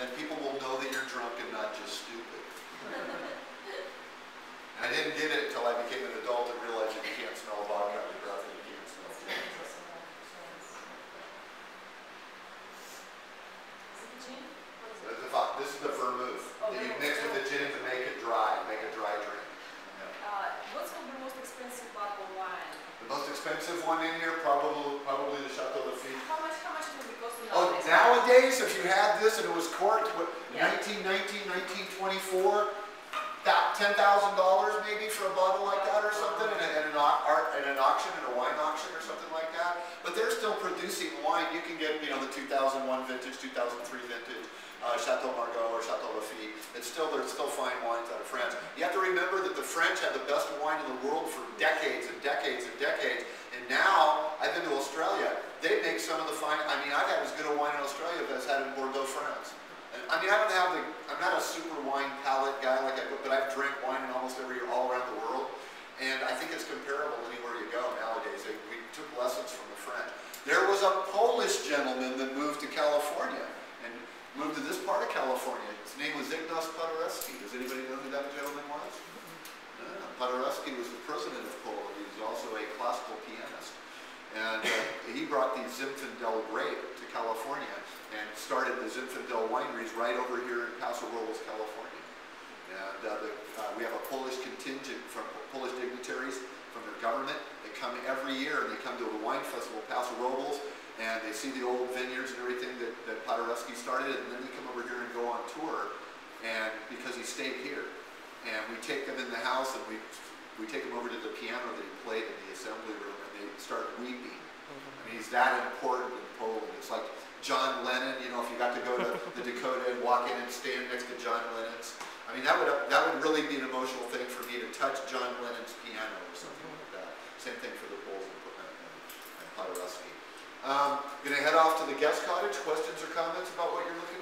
then people will know that you're drunk and not just stupid. I didn't get it until I became an adult and realized that you can't smell vodka on your breath and you can't smell gin. This is the vermouth that you mix with the gin to make it dry, make a dry drink. Yeah. What's the most expensive bottle of wine? The most expensive one in here, probably the Chateau Lafite. How much does it cost nowadays? Nowadays, if you had this and it was corked, Yeah. 1919, 1924, about $10,000 maybe for a bottle like that or something, in an auction, in a wine auction or something like that. But they're still producing wine. You can get, the 2001 vintage, 2003 vintage, Chateau Margaux or Chateau Lafite. They're still fine wines out of France. You have to remember that the French had the best wine in the world for decades and decades and decades. And now, I've been to Australia. They make some of the fine. I've had as good a wine in Australia as I've had in Bordeaux, France. I'm not a super wine palate guy but I've drank wine in almost all around the world, and I think it's comparable anywhere you go nowadays. We took lessons from the French. There was a Polish gentleman that moved to California, and moved to this part of California. His name was Ignace Paderewski. Does anybody know who that gentleman was? Paderewski was the president of Poland. He was also a classical pianist. And he brought the Zinfandel grape to California and started the Zinfandel wineries right over here in Paso Robles, California. And we have a Polish contingent from Polish dignitaries from their government. They come every year and they come to a wine festival, Paso Robles, and they see the old vineyards and everything that Paderewski started, and then they come over here and go on tour, and because he stayed here. And we take them in the house and we take them over to the piano that he played in the assembly room, and they start weeping. He's that important in Poland. It's like John Lennon, if you got to go to the Dakota and walk in and stand next to John Lennon's. That would really be an emotional thing for me to touch John Lennon's piano or something like that. Same thing for the Poles and Paderewski. Going to head off to the guest cottage. Questions or comments about what you're looking at?